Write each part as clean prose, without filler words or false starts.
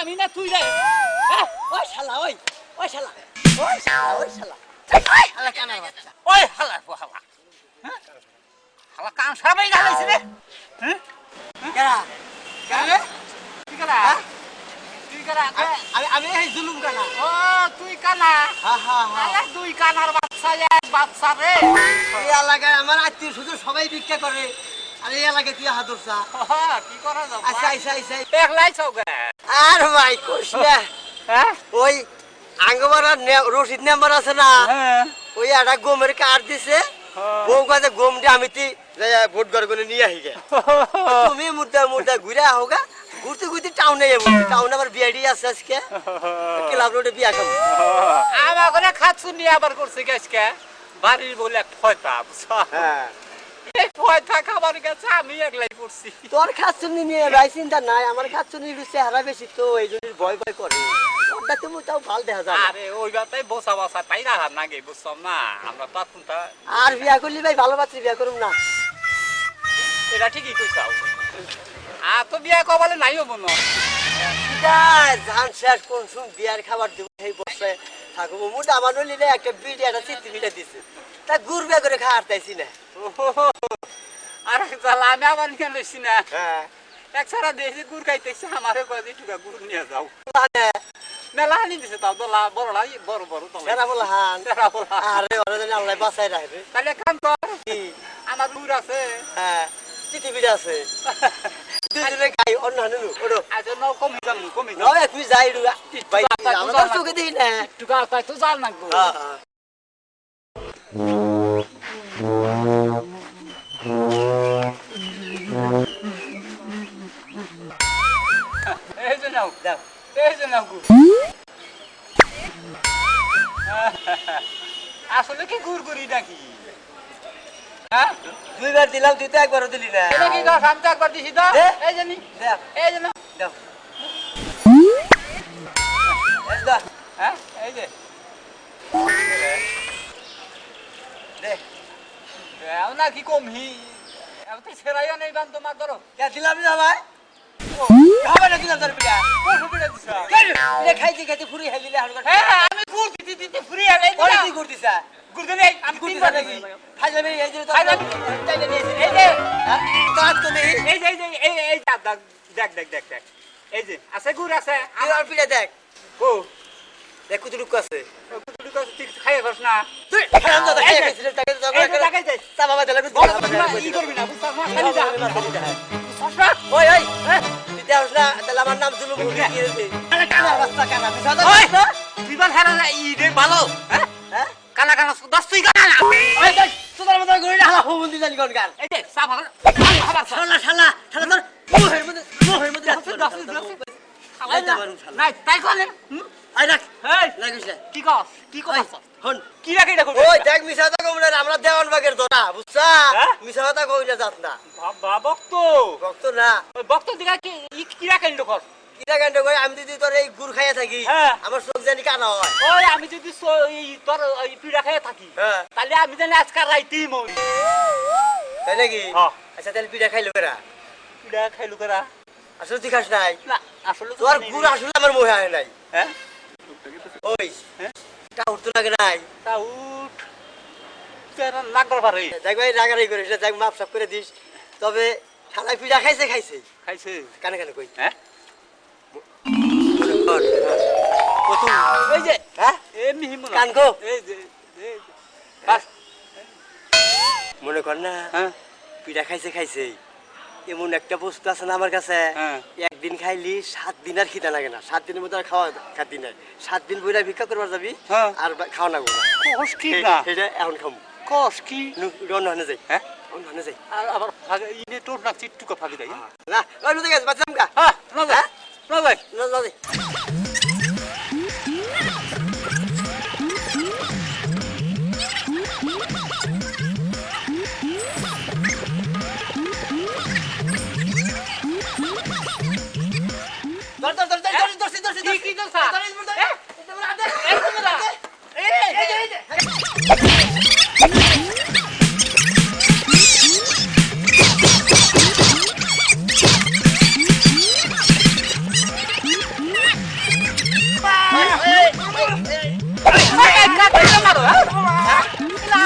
আমি না তুই রে ওই শালা ওই শালা শালা কানা বাচ্চা ওই শালা হ্যাঁ শালা কান সবাই গালাইছে রে হ্যাঁ কেরা কেরা তুই কেরা তুই কেরা আমি এই জুলুম কানা ও তুই কানা হ্যাঁ হ্যাঁ হ্যাঁ তুই কানার বাচ্চা এক বাচ্চা রে এই এলাকায় আমার আত্মীয় স্বজন সবাই ভিক্ষা করে আর এই এলাকায় তুই হাত ধরছা কি করা যাবে আচ্ছা আচ্ছা আচ্ছা একলাই চৌকা আর ভাই কোশ না হ্যাঁ ওই আঙ্গমারা রশিদ নাম্বার আছে না ওই একটা গমের কার্ড দিছে বউ কাছে গম দিয়ে আমি ভোট করে নিয়ে আসি গে তুমি মুদ্রা ঘুরে আহোগা ঘুরতে ঘুরতে টাউনে যাবো টাউনে আবার বিয়াডি আছে আজকে ক্লাব রোডে বিয়া খাবো আমার করে খাচ্ছু নিয়ে আবার করছে আজকে বাড়ির বলে এক ফয়তা বুঝছো হ্যাঁ এই ফয়তা খাবার গেছে আমি একলাই করছি তোর খাচ্ছুনি নিয়ে ভাই চিন্তা নাই আমার খাচ্ছুনি চেহারা বেশি তো এই জন্য ভয় ভয় করে ওটা তুমি তাও ভাল দেখা যায় আরে ওই বাতাই বসা বসা তাই না নাগে বুঝছম না আমরা তো কোনটা আর বিয়া করলি ভাই ভালো বাচ্চা বিয়া করুম না এটা ঠিকই কইছাও আর তো বিয়া কবালে নাইও মনো এটা জান শেষ কোন সুম বিয়ার খাবার দেব এই বসে থাকবো মুড আমার নলিলে একটা বিড়ি একটা চিত্তি বিড়া দিছে তা গুরবে করে খাওয়ারতাইছি না আর জালা আমি আবার কেন লইছি না হ্যাঁ এক সারা দেশে গুড় খাইতেছে আমারে কয়দি টুকা গুড় নিয়ে যাও মেলা হানি দিছে তাও দলা বড়লা বড় দলা সেরা বলহান আরে ওরে জানি আল্লাহ বাঁচাই রাখবে তাহলে কাম কর কি আমার গুড় আছে হ্যাঁ চিঠি বিড়া আছে দুজনে খাই অন্য হানু ওড়ো আজ ন কমি নাও তুই যাই রুয়া ভাই আমরা চোখে দেই না টুকা কয় তুই জাল না গো হ্যাঁ এই যে নাও দাও এই যে নাও গু আসলে কি গুড়গুড়ি নাকি হ্যাঁ দুইবার দিলাম তুই তো একবারও দিলি না এটা কি গাছ আমি তো একবার দিছি তো এই যে নি দাও এই যে নাও দাও এই দাও হ্যাঁ এই যে দে এও না কি কমহি এও তো সেরাইয়া নেই বান তোমার ধরো কে দিলাম না ভাই খাবে না দিলাম তোর পিয়া কোন পিয়া দিছ কে খাইতে ফুরি হেলিলে হাড় হ্যাঁ আমি গুড় দিতে ফুরি হেলাই দিলা ওই কি গুড় দিছা গুড় দেই আমি গুড় দিছা নাকি খাইলে এই যে তাইলে এই যে দাঁত তো নেই এই যে এই দেখ এই যে আছে গুড় আছে আর পিয়া দেখ কো দেখ কুতুলুক আছে ঠিক খাইয়ে বস না তুই খারাম দাদা খাইয়ে গেছিস তাকে জায়গায় যাই তা বাবা দিলা ই করবি না বুঝছ না খালি যা সসরা ওই তুই দেওস না তাহলে আমার নাম জুলুম কি দিয়েছে আরে কানা রাস্তা কানা বিসাদা তুই বল হারা ই দে ভালো হ্যাঁ কানা দস তুই কানা না ওই দেখ তোর মত গড়ি হালা ফোন জানি কোন গান এই দে সাফ শালা তোর মোহের মধ্যে নাই তাই কোনে আই রাখ এই লাগিস না কি কস হন কি রাখ এটা কই ওই দেখ মিছাতা কইরা আমরা দেওয়ানবাগের ধরা বুঝছা মিছাতা কইরা যাত না বাবা ভক্ত না ওই ভক্ত দিগা কি রাখ এন্ড কর কি রাখ এন্ড কই আমি যদি তোর এই গুড় খাইয়া থাকি আমার চোখ জানি কানা হয় ওই আমি যদি তোর এই পিড়া খাইয়া থাকি তাহলে আমি জানি আজকে রাইতেই মরি তাই নাকি আচ্ছা তাহলে পিড়া খাইলো কেরা আসলে তুই খাস নাই না আসলে তোর গুড় আসলে আমার মোহে হয় নাই হ্যাঁ ওই টাউট তো লাগে নাই টাউট তেরা নাগর পারে দেখ ভাই রাগারাগি করিস না দেখ মাপ সাপ করে দিস তবে খালাই পিড়া খাইছে কানে কই হ্যাঁ কত এই যে হ্যাঁ এমনি হিমন কানকো এই যে বাস মনে কর না হ্যাঁ পিড়া খাইছে এমন একটা বস্তু আছে না আমার কাছে একদিন খাইলি 7 দিন আর খিদা লাগে না 7 দিনের মধ্যে আর খাওয়া খাতি নাই 7 দিন বইরা ভিক্ষা করবার যাবি আর খাওয়া না কস কি না এটা এখন খামু কস কি রন হনে যাই হ্যাঁ রন হনে যাই আর আবার ইনে তোর না চিট্টুকা ফাগি যাই না ওই মধ্যে গেছ বাচ্চাম কা হ্যাঁ না যাই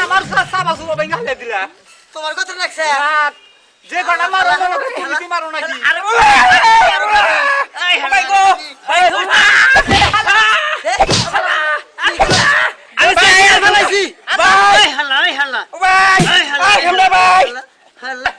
আমার সাবা সুবা ভাই গালে দিলা তোমার কথা লাগছে যে কটা মারো তুমি মারো নাকি আরে ভাই গো ভাই আমি ফেলাইছি ভাই হাল্লা হাল্লা ভাই হাল্লা ভাই হাল্লা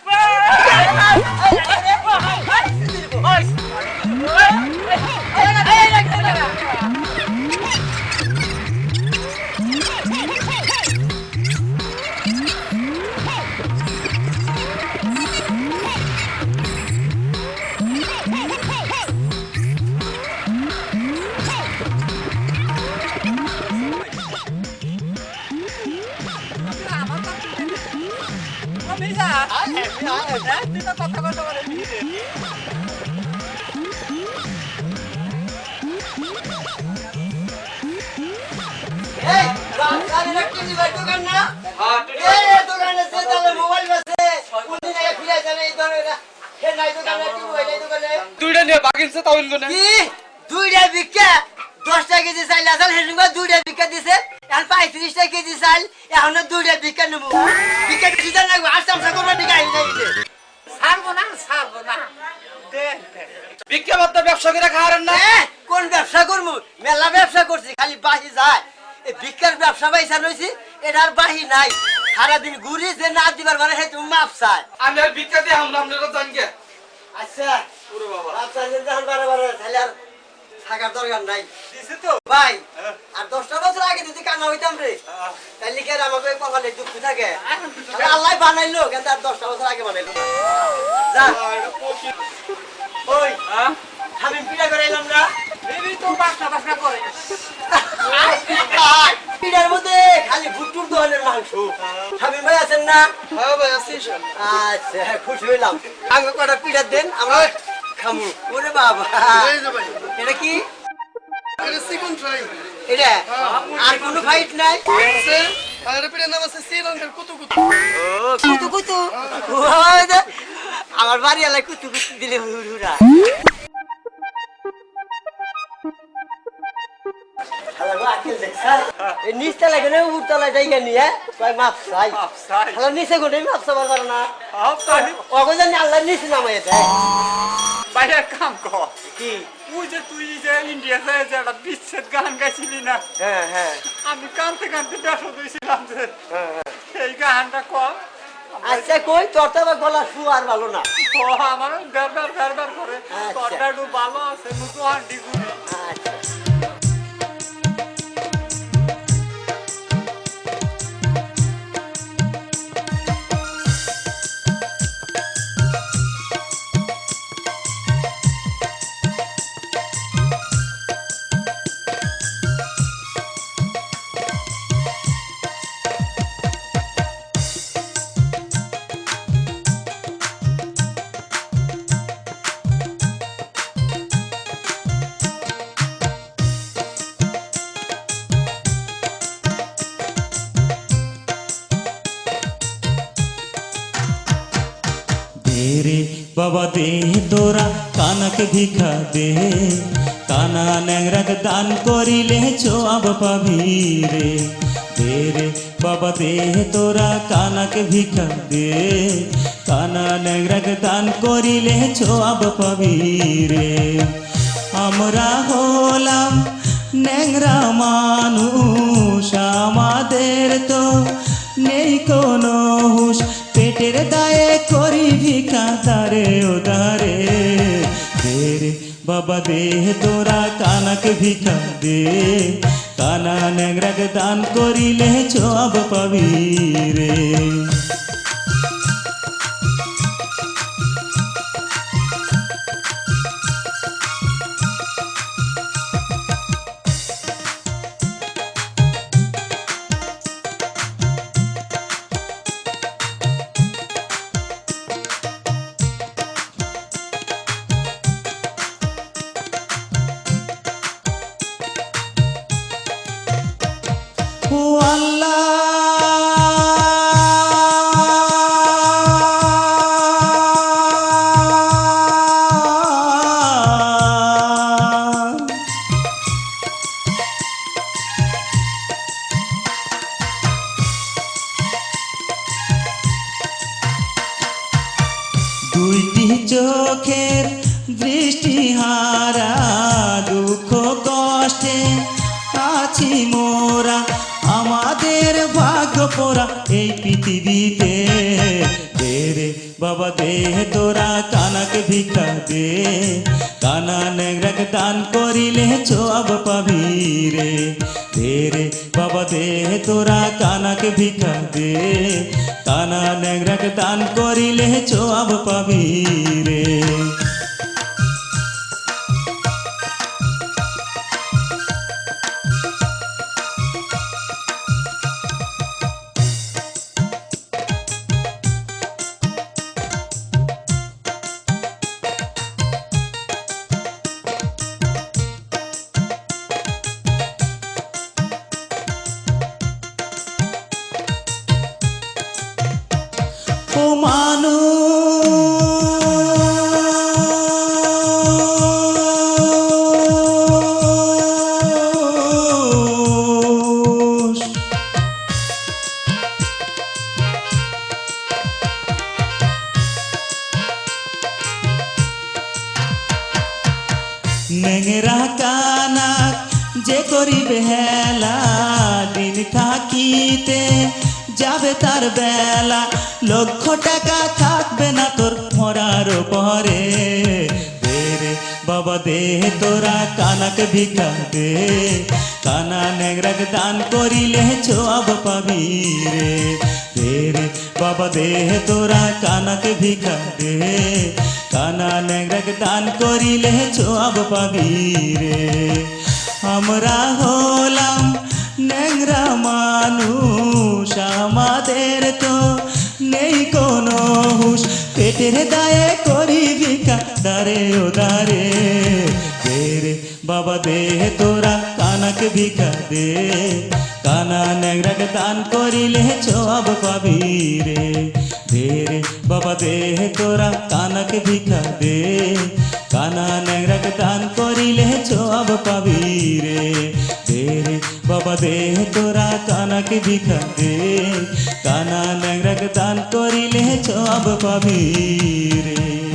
দুইটা নিয়ে বাকিছে তাও ইনগো না দুইটা বিক্কা 10 টাকা কেজি চাইল আসল হেসুঙ্গা দুইটা বিক্কা দিছে এখন 35 টাকা কেজি চাইল এখন দুইটা বিক্কা নেবো বিক্কা দিতে না আসামসা করবা বিক্কা আই যাইছে ছাড়বো না বিক্রি মাত্র ব্যবসা করে খাওয়ারেন না কোন ব্যবসা করবো মেলা ব্যবসা করছি খালি বাহি যায় এই ভিক্ষার ব্যবসা পাইছা রইছি এটার বাহি নাই সারাদিন ঘুরি যে না দিবার মানে সেই তুমি মাপ চাই আমি আর বিক্রি দিয়ে আমরা আপনারা জানকে আচ্ছা ওরে বাবা মাপ চাইলে যখন বারে তাহলে আর থাকার দরকার নাই দিছে তো ভাই আর 10টা বছর আগে যদি কানা হইতাম রে তাহলে কি আর আমাকে কপালে দুঃখ থাকে আল্লাহ বানাইলো কিন্তু আর 10টা বছর আগে বানাইলো যা ওই আমি পিড়া করাইলাম না বেবি তো বাসনা করে পিড়ার মধ্যে খালি ভুট্টুর দোকানের মাংস স্বামী ভাই আছেন না হ্যাঁ ভাই আছিস আচ্ছা খুশি হইলাম আমাকে কটা পিড়া দেন আমরা খামু ওরে বাবা এটা কি এটা সিকন ট্রাই এটা আর কোনো ফাইট নাই আর পিড়ে নাম আছে শ্রীলঙ্কার কুতুকুতু কুতু কুতু আমার বাড়ি এলাকায় কুতু কুতু দিলে হুরা নিচতলা গেলে উপরতলা জায়গা নিয়ে মাপ চাই নিচে গোটে মাপ চাবার পারো না অগজানি আল্লাহ নিচে নামাই দেয় বাইরে কাম কর কি ওই যে তুই যে ইন্ডিয়াতে যে একটা বিচ্ছেদ গান গাইছিলি না হ্যাঁ আমি কানতে ব্যস্ত হয়েছিলাম যে এই গানটা কর আচ্ছা কই তোর তো আবার গলা শু আর ভালো না ও আমার গারবার করে তোরটা একটু ভালো আছে মুতো হান্ডি গুলি আচ্ছা रे बाबा दे तोरा कानक भिखा दे काना नेंगरक दान करिले छोआब पाबी रे दे रे बाबा दे तोरा कानक भिखा दे काना नेंगरक दान करिले छोआब पाबी रे আমরা হলাম নেংরা মানুষ আমাদের তো নেই কোনো হুঁশ পেটের দায়ে করি ভিক্ষা তারে ওদারে দে রে বাবা দে তোরা কানাক ভিক্ষা দে কানা নেংরাক দান করিলে ছোয়াব পাবি রে ও আল্লাহ হারা দুঃখ কষ্টে আছি মোরা আমাদের ভাগ্য পোড়া এই পৃথিবীতে দে রে বাবা দে তোরা কানাকে ভিক্ষা দে কানা নেংরাকে দান করিলে জবাব পাবি রে দে রে বাবা দে তোরা কানাকে ভিক্ষা দে কানা নেংরাকে দান করিলে জবাব পাবি রে ও মানুষ নেংরা কানাক যে করিবে হেলা দিন থাকিতে যাবে তার বেলা লক্ষ টাকা থাকবে না তোর মরার পরে দে রে বাবা দে তোরা কানাকে ভিক্ষা দে কানা নেংরাকে দান করিলে জবাব পাবি রে দে রে বাবা দে তোরা কানাকে ভিক্ষা দে কানা নেংরাকে দান করিলে জবাব পাবি রে আমরা হলাম নেংরা মানুষ আমাদের তো নেই কোনো হুঁশ পেটের দায়ে করি ভিক্ষা দারে ও দারে দে রে বাবা দে তোরা কানাকে ভিক্ষা দে কানা নেংরাকে দান করিলে জবাব পাবি রে দে রে বাবা দে তোরা কানাকে ভিক্ষা দে কানা নেংরাকে দান করিলে জবাব পাবি রে দে রে বাবা দে তোরা কানাকে ভিক্ষা দে কানা নেংরাকে দান করিলে জবাব পাবি রে।